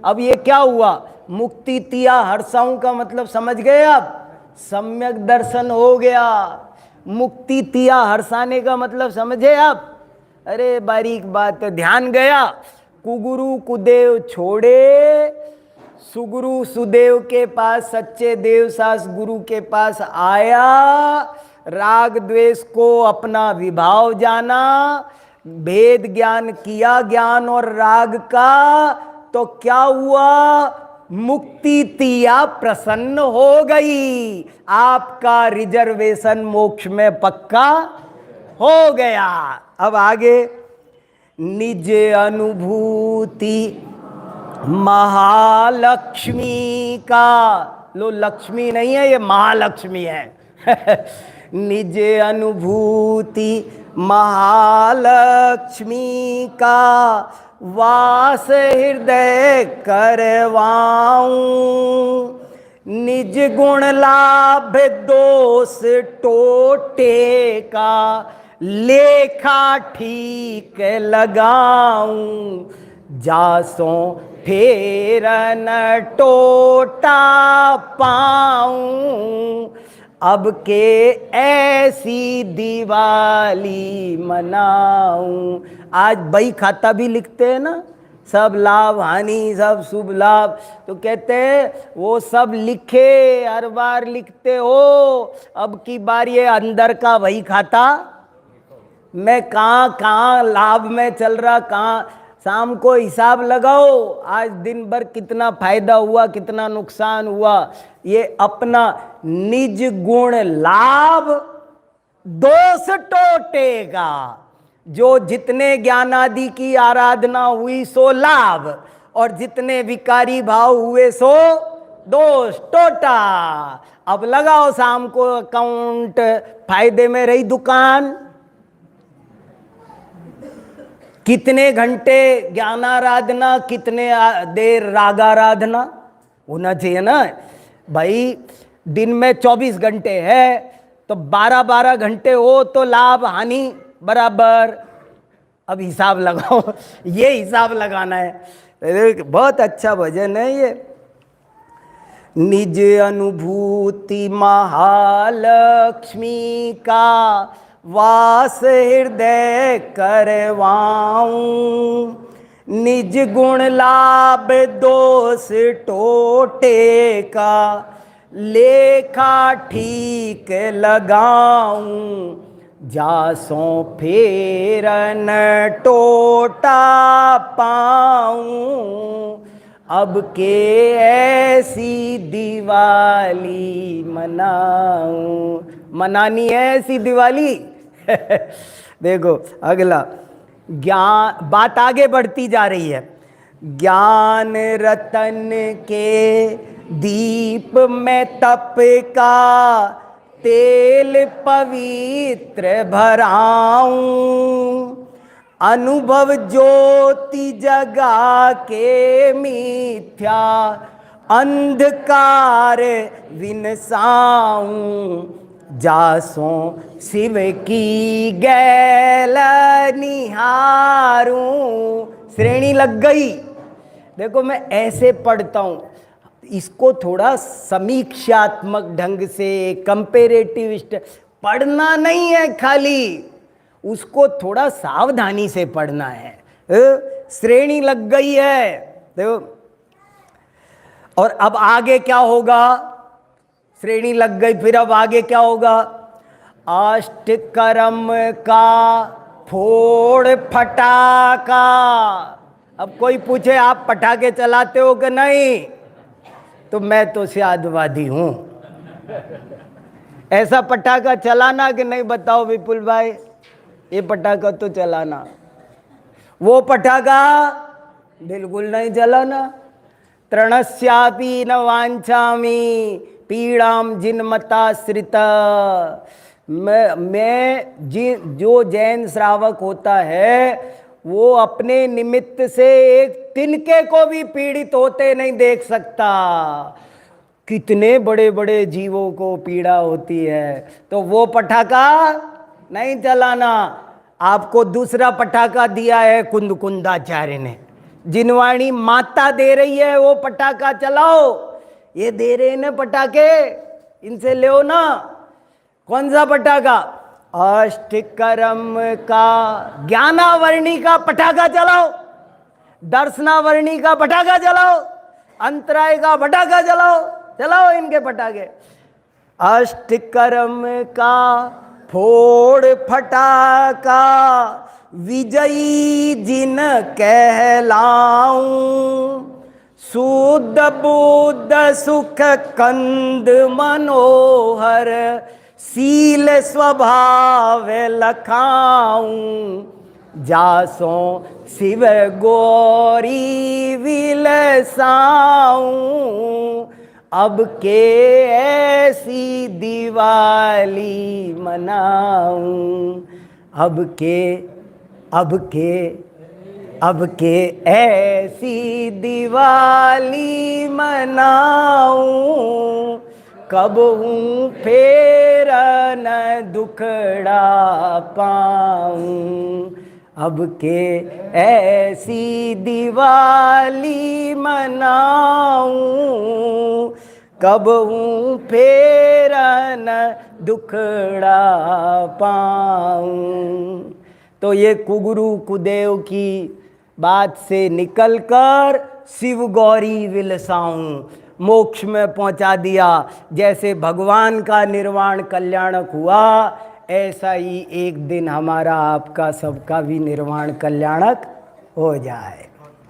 अब ये क्या हुआ? मुक्ति तिया हरसाऊं का मतलब समझ गए आप? सम्यक दर्शन हो गया। मुक्ति तिया हरसाने का मतलब समझे आप? अरे बारीक बात है, ध्यान गया। कुगुरु कुदेव छोड़े, सुगुरु सुदेव के पास, सच्चे देवसास गुरु के पास आया। राग द्वेष को अपना विभाव जाना, भेद ज्ञान किया, ज्ञान और राग का, तो क्या हुआ? मुक्ति तिया प्रसन्न हो गई। आपका रिजर्वेशन मोक्ष में पक्का हो गया। अब आगे, निज अनुभूति महालक्ष्मी का, लो लक्ष्मी नहीं है, ये महालक्ष्मी है। निज अनुभूति महालक्ष्मी का वास हृदय करवाऊं। निज गुण लाभ दोष टोटे का लेखा ठीक लगाऊं। जासों फेर न टोटा पाऊं। अब के ऐसी दिवाली मनाऊं। आज बही खाता भी लिखते हैं ना, सब लाभ हानि, सब शुभ लाभ, तो कहते हैं वो सब लिखे, हर बार लिखते हो। अब की बार ये अंदर का वही खाता, मैं कहाँ लाभ में चल रहा, कहाँ, शाम को हिसाब लगाओ, आज दिन भर कितना फायदा हुआ, कितना नुकसान हुआ। ये अपना निज गुण लाभ दोष टोटेगा। जो जितने ज्ञान आदि की आराधना हुई सो लाभ, और जितने विकारी भाव हुए सो दोष टोटा। अब लगाओ शाम को अकाउंट, फायदे में रही दुकान। कितने घंटे ज्ञानाराधना, कितने देर रागाराधना होना चाहिए ना भाई। दिन में 24 घंटे है तो 12-12 घंटे हो तो लाभ हानि बराबर। अब हिसाब लगाओ, ये हिसाब लगाना है। बहुत अच्छा भजन है ये। निज अनुभूति महालक्ष्मी का वास हृदय करवाऊं। निज गुण लाभ दोष टोटे का लेखा ठीक लगाऊं। जासों फेर न टोटा पाऊं। अब के ऐसी दिवाली मनाऊं। मनानी है ऐसी दिवाली। देखो अगला ज्ञान, बात आगे बढ़ती जा रही है। ज्ञान रतन के दीप में तप का तेल पवित्र भराऊं। अनुभव ज्योति जगा के मिथ्या अंधकार विनसाऊं। जासों शिव की गैल निहारूं। श्रेणी लग गई। देखो मैं ऐसे पढ़ता हूँ, इसको थोड़ा समीक्षात्मक ढंग से, कंपेरेटिव पढ़ना नहीं है खाली, उसको थोड़ा सावधानी से पढ़ना है। श्रेणी लग गई है देखो। और अब आगे क्या होगा? श्रेणी लग गई, फिर अब आगे क्या होगा? अष्टकर्म का फोड़ फटाका। अब कोई पूछे आप पटाखे चलाते हो कि नहीं, तो मैं तो शादवादी हूं। ऐसा पटाखा चलाना कि नहीं बताओ विपुल भाई? ये पटाखा तो चलाना, वो पटाखा बिल्कुल नहीं चलाना। तृणस्यापि न वांछामि पीड़ाम जिन्मताश्रित। मैं जो जैन श्रावक होता है वो अपने निमित्त से एक तिनके को भी पीड़ित होते नहीं देख सकता। कितने बड़े बड़े जीवों को पीड़ा होती है, तो वो पटाखा नहीं चलाना। आपको दूसरा पटाखा दिया है कुंदकुंदाचार्य ने, जिनवाणी माता दे रही है वो पटाखा चलाओ। ये दे रहे हैं ना पटाखे, इनसे ले ना। कौन सा पटाखा? अष्टकर्म का, ज्ञानावर्णी का पटाखा चलाओ, दर्शनावर्णी का पटाखा चलाओ, अंतराय का पटाखा चलाओ, चलाओ इनके पटाखे। अष्टकर्म का फोड़ फटाका विजयी जिन कहलाऊं, शुद्ध बुद्ध सुख कंद मनोहर सील स्वभाव लखाऊं, जासो शिव गौरी विलसाऊं, अब के ऐसी दिवाली मनाऊं, अब के ऐसी दिवाली मनाऊं, कब हूँ फेर न दुखड़ा पाऊं, अब के ऐसी दिवाली मनाऊं, कब हूँ फेर न दुखड़ा पाऊं। तो ये कुगुरु कुदेव की बात से निकलकर शिव गौरी विलसाऊं मोक्ष में पहुंचा दिया। जैसे भगवान का निर्वाण कल्याणक हुआ, ऐसा ही एक दिन हमारा आपका सबका भी निर्वाण कल्याणक हो जाए।